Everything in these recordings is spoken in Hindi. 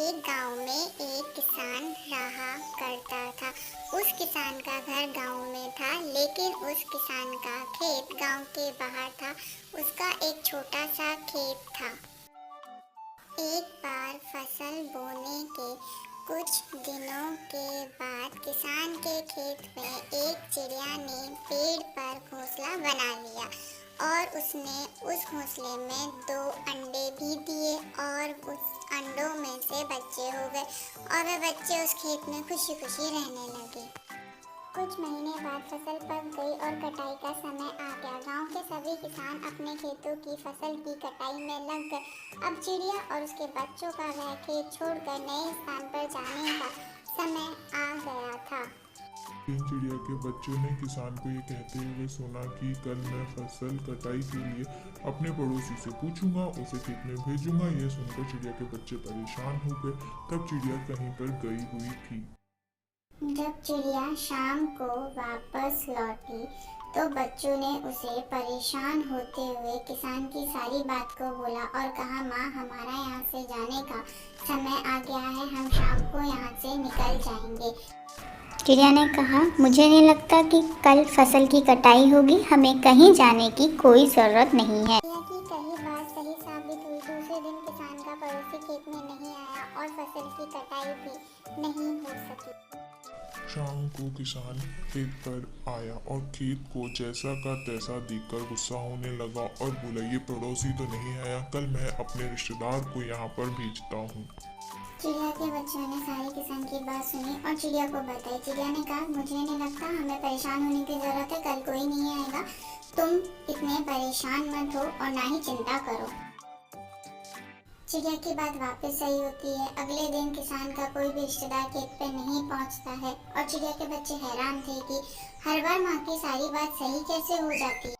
एक गांव में एक किसान रहा करता था। उस किसान का घर गांव में था, लेकिन उस किसान का खेत गांव के बाहर था। उसका एक छोटा सा खेत था। एक बार फसल बोने के कुछ दिनों के बाद किसान के खेत में एक चिड़िया ने पेड़ पर घोंसला बना लिया और उसने उस घोंसले में 2 अंडे भी दिए और उस अंडों में से बच्चे हो गए और वे बच्चे उस खेत में खुशी खुशी रहने लगे। कुछ महीने बाद फसल पक गई और कटाई का समय आ गया। गांव के सभी किसान अपने खेतों की फसल की कटाई में लग गए। अब चिड़िया और उसके बच्चों का वह खेत छोड़कर नए स्थान पर जाने का समय आ गया था। इन चिड़िया के बच्चों ने किसान को ये कहते हुए सुना कि कल मैं फसल कटाई के लिए अपने पड़ोसी से पूछूंगा, उसे खेत में भेजूंगा। यह सुनकर चिड़िया के बच्चे परेशान हो गए। तब चिड़िया कहीं पर गई हुई थी। जब चिड़िया शाम को वापस लौटी तो बच्चों ने उसे परेशान होते हुए किसान की सारी बात को बोला और कहा, माँ, हमारा यहाँ से जाने का समय आ गया है, हम शाम को यहाँ से निकल जाएंगे। चिड़िया ने कहा, मुझे नहीं लगता कि कल फसल की कटाई होगी, हमें कहीं जाने की कोई ज़रूरत नहीं है। चिड़िया की कही बात सही साबित हुई। दूसरे दिन किसान का पड़ोसी खेत में नहीं आया और फसल की कटाई भी नहीं हो सकी। शाम को किसान खेत पर आया और खेत को जैसा का तैसा देखकर गुस्सा होने लगा और बोला, ये पड़ोसी तो नहीं आया, कल मैं अपने रिश्तेदार को यहाँ पर भेजता हूँ। चिड़िया के बच्चों ने सारे किसान की बात सुनी और चिड़िया को बताई। चिड़िया ने कहा, मुझे नहीं लगता हमें परेशान होने की जरूरत है, कल कोई नहीं आएगा, तुम इतने परेशान मत हो और ना ही चिंता करो। चिड़िया की बात वापस सही होती है। अगले दिन किसान का कोई भी रिश्तेदार खेत पे नहीं पहुंचता है और चिड़िया के बच्चे हैरान थे कि हर बार माँ की सारी बात सही कैसे हो जाती है।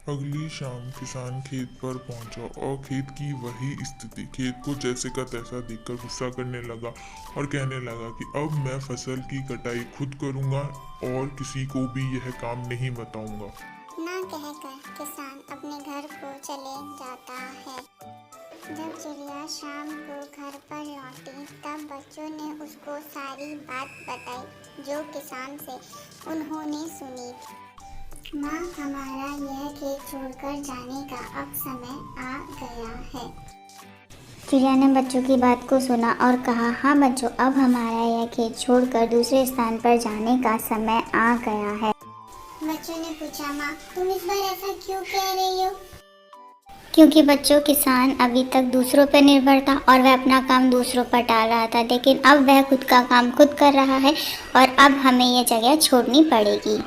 अगली शाम किसान खेत पर पहुंचा और खेत की वही स्थिति। खेत को जैसे का तैसा देखकर गुस्सा करने लगा और कहने लगा कि अब मैं फसल की कटाई खुद करूंगा और किसी को भी यह काम नहीं बताऊंगा। ना कहकर किसान अपने घर को चले जाता है। जब चिड़िया शाम को घर पर लौटी तब बच्चों ने उसको सारी बात बताई जो किसान से उन्होंने सुनी। माँ, हमारा यह खेत छोड़कर जाने का अब समय आ गया है। चिड़िया ने बच्चों की बात को सुना और कहा, हाँ बच्चों, अब हमारा यह खेत छोड़कर दूसरे स्थान पर जाने का समय आ गया है। बच्चों ने पूछा, माँ, तुम इस बार ऐसा क्यों कह रही हो? क्योंकि बच्चों, किसान अभी तक दूसरों पर निर्भर था और वह अपना काम दूसरों पर टाल रहा था, लेकिन अब वह खुद का काम खुद कर रहा है और अब हमें यह जगह छोड़नी पड़ेगी।